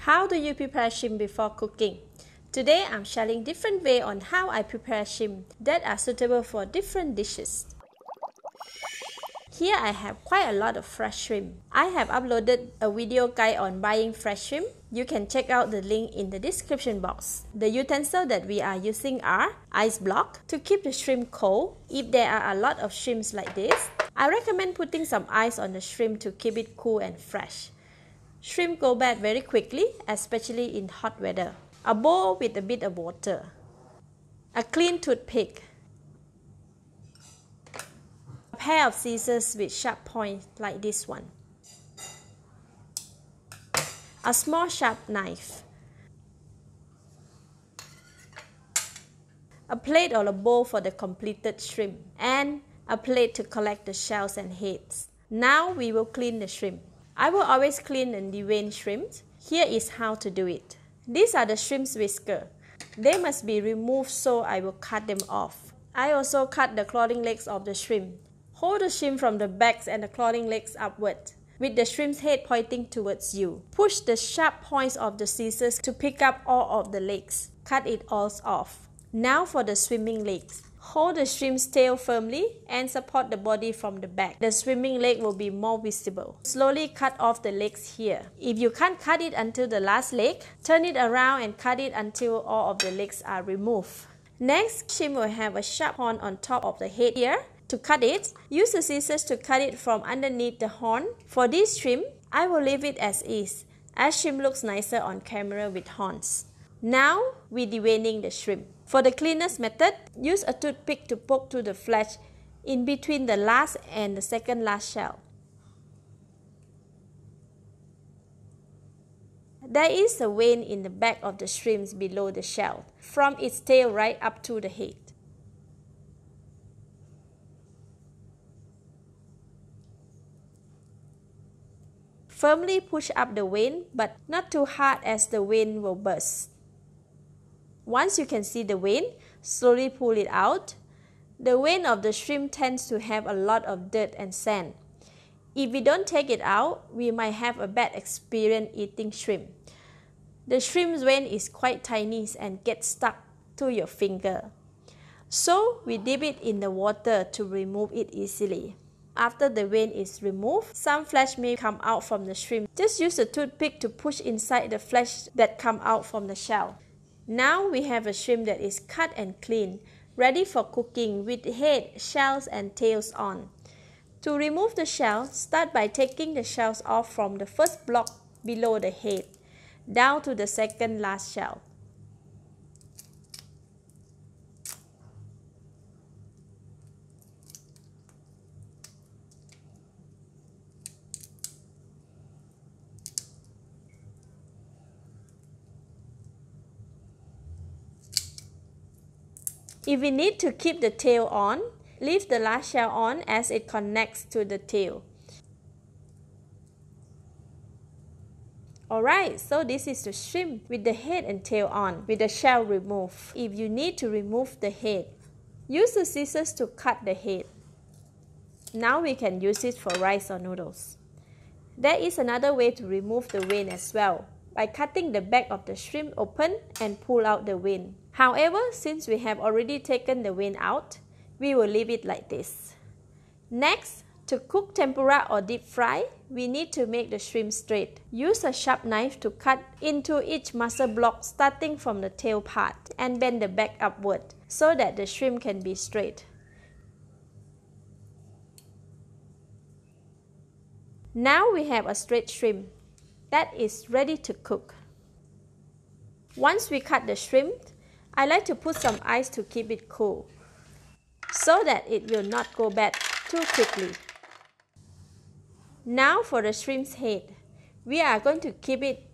How do you prepare shrimp before cooking? Today I'm sharing different ways on how I prepare shrimp that are suitable for different dishes. Here I have quite a lot of fresh shrimp. I have uploaded a video guide on buying fresh shrimp. You can check out the link in the description box. The utensils that we are using are ice block to keep the shrimp cold. If there are a lot of shrimps like this, I recommend putting some ice on the shrimp to keep it cool and fresh. Shrimp go bad very quickly, especially in hot weather. A bowl with a bit of water. A clean toothpick. A pair of scissors with sharp points like this one. A small sharp knife. A plate or a bowl for the completed shrimp. And a plate to collect the shells and heads. Now we will clean the shrimp. I will always clean and devein shrimp. Here is how to do it. These are the shrimp's whiskers. They must be removed, so I will cut them off. I also cut the clawing legs of the shrimp. Hold the shrimp from the back and the clawing legs upward, with the shrimp's head pointing towards you. Push the sharp points of the scissors to pick up all of the legs. Cut it all off. Now for the swimming legs. Hold the shrimp's tail firmly and support the body from the back. The swimming leg will be more visible. Slowly cut off the legs here. If you can't cut it until the last leg, turn it around and cut it until all of the legs are removed. Next, shrimp will have a sharp horn on top of the head here. To cut it, use the scissors to cut it from underneath the horn. For this shrimp, I will leave it as is, as shrimp looks nicer on camera with horns. Now, we're deveining the shrimp. For the cleanest method, use a toothpick to poke through the flesh in between the last and the second last shell. There is a vein in the back of the shrimp below the shell, from its tail right up to the head. Firmly push up the vein, but not too hard as the vein will burst. Once you can see the vein, slowly pull it out. The vein of the shrimp tends to have a lot of dirt and sand. If we don't take it out, we might have a bad experience eating shrimp. The shrimp's vein is quite tiny and gets stuck to your finger. So we dip it in the water to remove it easily. After the vein is removed, some flesh may come out from the shrimp. Just use a toothpick to push inside the flesh that come out from the shell. Now we have a shrimp that is cut and clean, ready for cooking with head, shells and tails on. To remove the shell, start by taking the shells off from the first block below the head, down to the second last shell. If we need to keep the tail on, leave the last shell on as it connects to the tail. Alright, so this is the shrimp with the head and tail on, with the shell removed. If you need to remove the head, use the scissors to cut the head. Now we can use it for rice or noodles. There is another way to remove the vein as well, by cutting the back of the shrimp open and pull out the vein. However, since we have already taken the vein out, we will leave it like this. Next, to cook tempura or deep fry, we need to make the shrimp straight. Use a sharp knife to cut into each muscle block starting from the tail part and bend the back upward so that the shrimp can be straight. Now we have a straight shrimp that is ready to cook. Once we cut the shrimp, I like to put some ice to keep it cool, so that it will not go bad too quickly. Now for the shrimp's head, we are going to keep it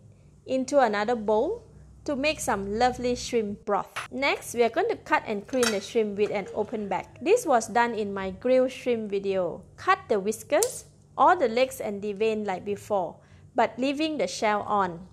into another bowl to make some lovely shrimp broth. Next, we are going to cut and clean the shrimp with an open back. This was done in my grilled shrimp video. Cut the whiskers, all the legs and devein like before, but leaving the shell on.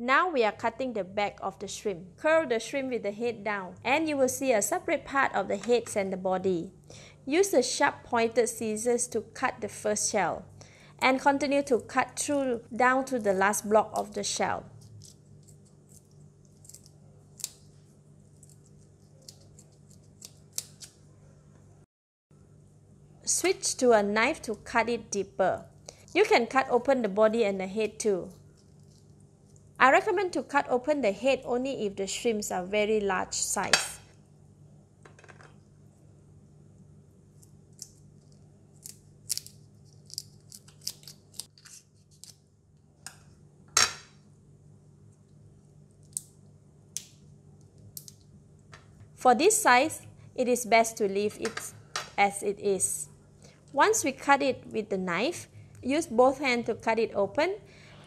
Now we are cutting the back of the shrimp. Curl the shrimp with the head down, and you will see a separate part of the heads and the body. Use the sharp pointed scissors to cut the first shell, and continue to cut through down to the last block of the shell. Switch to a knife to cut it deeper. You can cut open the body and the head too. I recommend to cut open the head only if the shrimps are very large size. For this size, it is best to leave it as it is. Once we cut it with the knife, use both hands to cut it open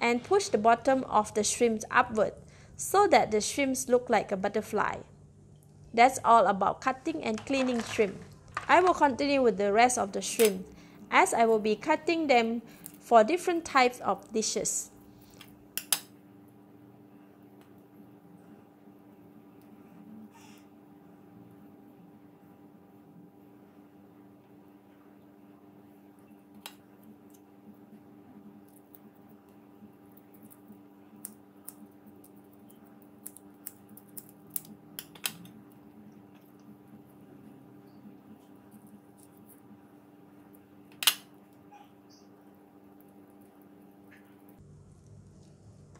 and push the bottom of the shrimp upward so that the shrimps look like a butterfly. That's all about cutting and cleaning shrimp. I will continue with the rest of the shrimp as I will be cutting them for different types of dishes.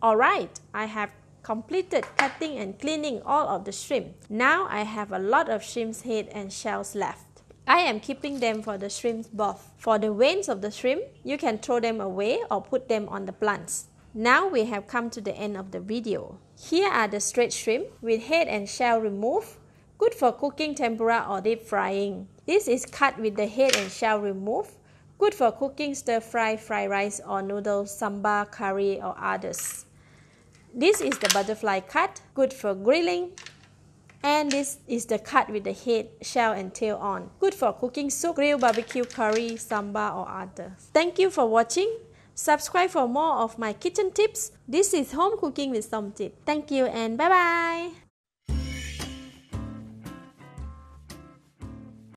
Alright, I have completed cutting and cleaning all of the shrimp. Now I have a lot of shrimp's head and shells left. I am keeping them for the shrimp's broth. For the veins of the shrimp, you can throw them away or put them on the plants. Now we have come to the end of the video. Here are the straight shrimp with head and shell removed, good for cooking tempura or deep frying. This is cut with the head and shell removed, good for cooking stir-fry, fried rice or noodles, sambar, curry or others. This is the butterfly cut, good for grilling. And this is the cut with the head, shell and tail on, good for cooking soup, grill, barbecue, curry, sambar or others. Thank you for watching. Subscribe for more of my kitchen tips. This is Home Cooking with Somjit. Thank you and bye bye.